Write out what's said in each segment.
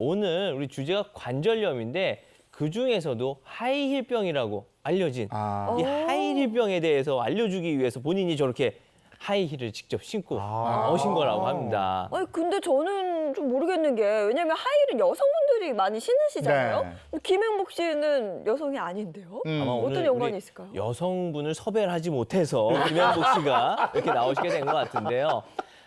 오늘 우리 주제가 관절염인데 그중에서도 하이힐병이라고 알려진 이 하이힐병에 대해서 알려주기 위해서 본인이 저렇게 하이힐을 직접 신고 오신 거라고 합니다. 아니 근데 저는 좀 모르겠는 게 왜냐면 하이힐은 여성분들이 많이 신으시잖아요. 네. 김행복 씨는 여성이 아닌데요? 아마 어떤 오늘 연관이 우리 있을까요? 여성분을 섭외를 하지 못해서 김현복 씨가 이렇게 나오시게 된 것 같은데요.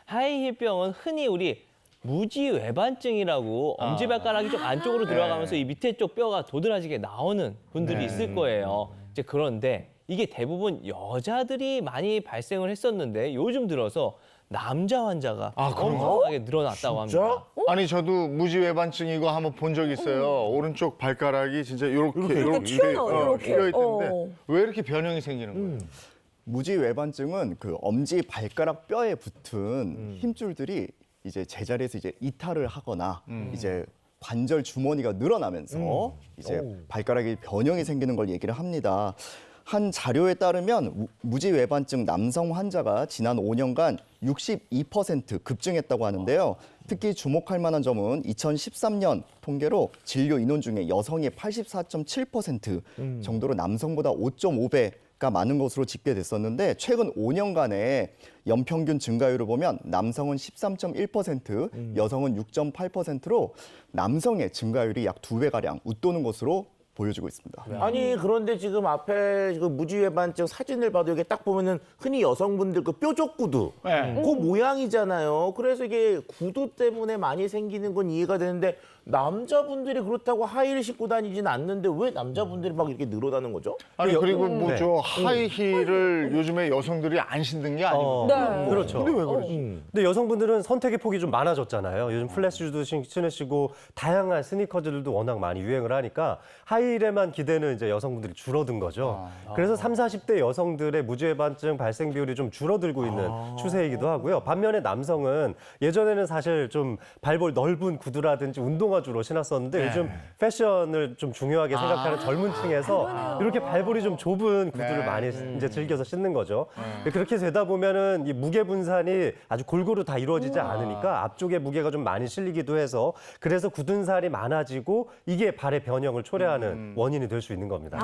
하이힐병은 흔히 우리 무지외반증이라고 엄지발가락이 좀 안쪽으로 들어가면서 이 밑에 쪽 뼈가 도드라지게 나오는 분들이 있을 거예요. 이제 그런데 이게 대부분 여자들이 많이 발생을 했었는데 요즘 들어서 남자 환자가 엄청나게 늘어났다고 합니다. 아니 저도 무지외반증 이거 한번 본 적 있어요. 오른쪽 발가락이 진짜 이렇게 튀어나와요, 이렇게. 휘어 있던데 왜 이렇게 변형이 생기는 거예요? 무지외반증은 그 엄지 발가락 뼈에 붙은 힘줄들이 이제 제자리에서 이제 이탈을 하거나 이제 관절 주머니가 늘어나면서 이제 발가락이 변형이 생기는 걸 얘기를 합니다. 한 자료에 따르면 무지외반증 남성 환자가 지난 5년간 62% 급증했다고 하는데요. 특히 주목할 만한 점은 2013년 통계로 진료 인원 중에 여성이 84.7% 정도로 남성보다 5.5배가 많은 것으로 집계됐었는데 최근 5년간의 연평균 증가율을 보면 남성은 13.1%, 여성은 6.8%로 남성의 증가율이 약 2배가량 웃도는 것으로 보여지고 있습니다. 아니 그런데 지금 앞에 그 무지외반증 사진을 봐도 이게 딱 보면은 흔히 여성분들 그 뾰족 구두 그 모양이잖아요. 그래서 이게 구두 때문에 많이 생기는 건 이해가 되는데 남자분들이 그렇다고 하이힐 신고 다니진 않는데 왜 남자분들이 막 이렇게 늘어나는 거죠? 아니 그리고 뭐죠 하이힐을 요즘에 여성들이 안 신는 게 아니고 네. 그렇죠. 근데 왜 그러지? 근데 여성분들은 선택의 폭이 좀 많아졌잖아요. 요즘 플랫슈즈도 신으시고 다양한 스니커즈들도 워낙 많이 유행을 하니까 하이힐에만 기대는 이제 여성분들이 줄어든 거죠. 그래서 30, 40대 여성들의 무지외반증 발생 비율이 좀 줄어들고 있는 추세이기도 하고요. 반면에 남성은 예전에는 사실 좀 발볼 넓은 구두라든지 운동화 주로 신었었는데 요즘 패션을 좀 중요하게 생각하는 젊은 층에서 이렇게 발볼이 좀 좁은 구두를 많이 이제 즐겨서 신는 거죠. 그렇게 되다 보면은 이 무게 분산이 아주 골고루 다 이루어지지 않으니까 앞쪽에 무게가 좀 많이 실리기도 해서 그래서 굳은 살이 많아지고 이게 발의 변형을 초래하는 원인이 될 수 있는 겁니다.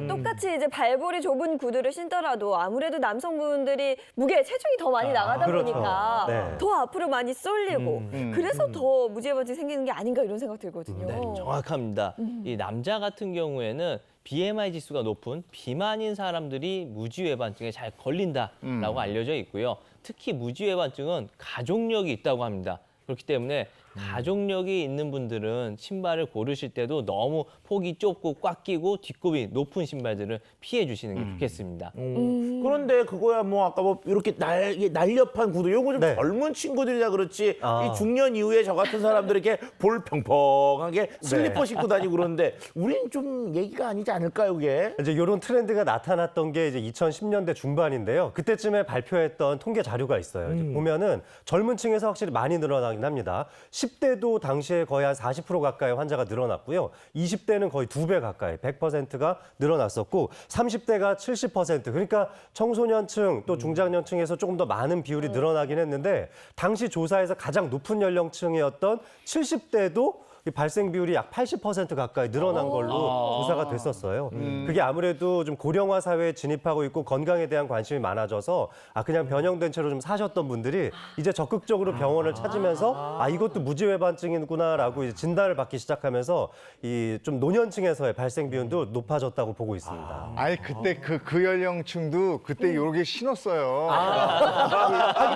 똑같이 이제 발볼이 좁은 구두를 신더라도 아무래도 남성분들이 체중이 더 많이 나가다 그렇죠. 보니까 네. 더 앞으로 많이 쏠리고 그래서 더 무지외반증 생기는 게 아닌가 이런 생각 들거든요. 네, 정확합니다. 이 남자 같은 경우에는 BMI 지수가 높은 비만인 사람들이 무지외반증에 잘 걸린다라고 알려져 있고요. 특히 무지외반증은 가족력이 있다고 합니다. 그렇기 때문에 가족력이 있는 분들은 신발을 고르실 때도 너무 폭이 좁고 꽉 끼고 뒷굽이 높은 신발들을 피해 주시는 게 좋겠습니다. 그런데 그거야 뭐 아까 뭐 이렇게 날렵한 구두 요거 좀 네. 젊은 친구들이라 그렇지 이 중년 이후에 저 같은 사람들에게 볼 평평하게 슬리퍼 신고 다니고 그러는데 우린 좀 얘기가 아니지 않을까요 그게? 이제 이런 트렌드가 나타났던 게 이제 2010년대 중반인데요. 그때쯤에 발표했던 통계 자료가 있어요. 이제 보면은 젊은 층에서 확실히 많이 늘어나긴 합니다. 10대도 당시에 거의 한 40% 가까이 환자가 늘어났고요. 20대는 거의 2배 가까이 100%가 늘어났었고 30대가 70% 그러니까 청소년층 또 중장년층에서 조금 더 많은 비율이 늘어나긴 했는데 당시 조사에서 가장 높은 연령층이었던 70대도 이 발생 비율이 약 80% 가까이 늘어난 걸로 조사가 됐었어요. 그게 아무래도 좀 고령화 사회에 진입하고 있고 건강에 대한 관심이 많아져서 그냥 변형된 채로 좀 사셨던 분들이 이제 적극적으로 병원을 찾으면서 이것도 무지외반증이구나라고 이제 진단을 받기 시작하면서 이 좀 노년층에서의 발생 비율도 높아졌다고 보고 있습니다. 아니 그때 그 연령층도 그때 요렇게 신었어요.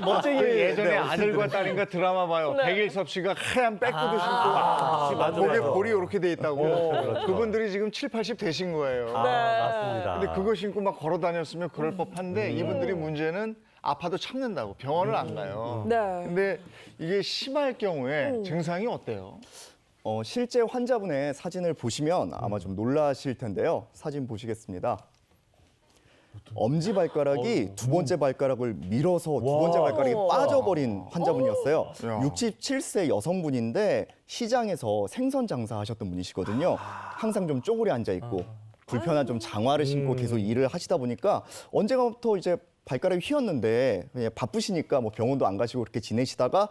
멋쟁이 그 예전에 네, 아들과 딸인가 드라마 봐요. 백일섭 씨가 하얀 백구두 신고 목에 볼이 이렇게 돼 있다고. 그분들이 지금 7, 80 되신 거예요. 맞습니다. 근데 그거 신고 막 걸어 다녔으면 그럴 법한데 이분들이 문제는 아파도 참는다고 병원을 안 가요. 네. 근데 이게 심할 경우에 증상이 어때요? 실제 환자분의 사진을 보시면 아마 좀 놀라실 텐데요. 사진 보시겠습니다. 엄지발가락이 두 번째 발가락을 밀어서 두 번째 발가락이 빠져버린 환자분이었어요. 67세 여성분인데 시장에서 생선 장사하셨던 분이시거든요. 항상 좀 쪼그려 앉아있고 불편한 좀 장화를 신고 계속 일을 하시다 보니까 언젠가부터 이제 발가락이 휘었는데 그냥 바쁘시니까 뭐 병원도 안 가시고 그렇게 지내시다가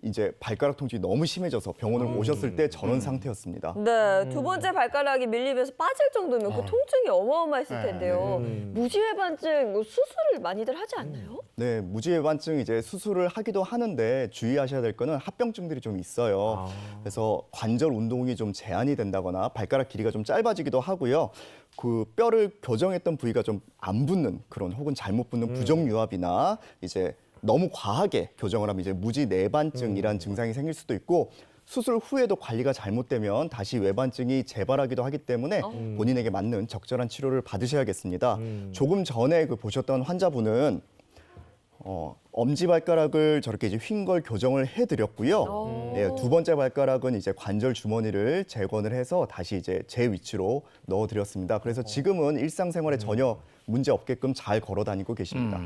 이제 발가락 통증이 너무 심해져서 병원을 오셨을 때 전원 상태였습니다. 네, 두 번째 발가락이 밀리면서 빠질 정도면 그 통증이 어마어마했을 네. 텐데요. 무지외반증 뭐 수술을 많이들 하지 않나요? 네, 무지외반증 이제 수술을 하기도 하는데 주의하셔야 될 거는 합병증들이 좀 있어요. 그래서 관절 운동이 좀 제한이 된다거나 발가락 길이가 좀 짧아지기도 하고요. 그 뼈를 교정했던 부위가 좀 안 붙는 그런 혹은 잘못 붙는 부정유합이나 이제 너무 과하게 교정을 하면 이제 무지내반증이라는 증상이 생길 수도 있고 수술 후에도 관리가 잘못되면 다시 외반증이 재발하기도 하기 때문에 본인에게 맞는 적절한 치료를 받으셔야겠습니다. 조금 전에 그 보셨던 환자분은 엄지발가락을 저렇게 이제 휜 걸 교정을 해드렸고요. 네, 두 번째 발가락은 이제 관절 주머니를 재건을 해서 다시 이제 제 위치로 넣어드렸습니다. 그래서 지금은 일상생활에 전혀 문제 없게끔 잘 걸어 다니고 계십니다.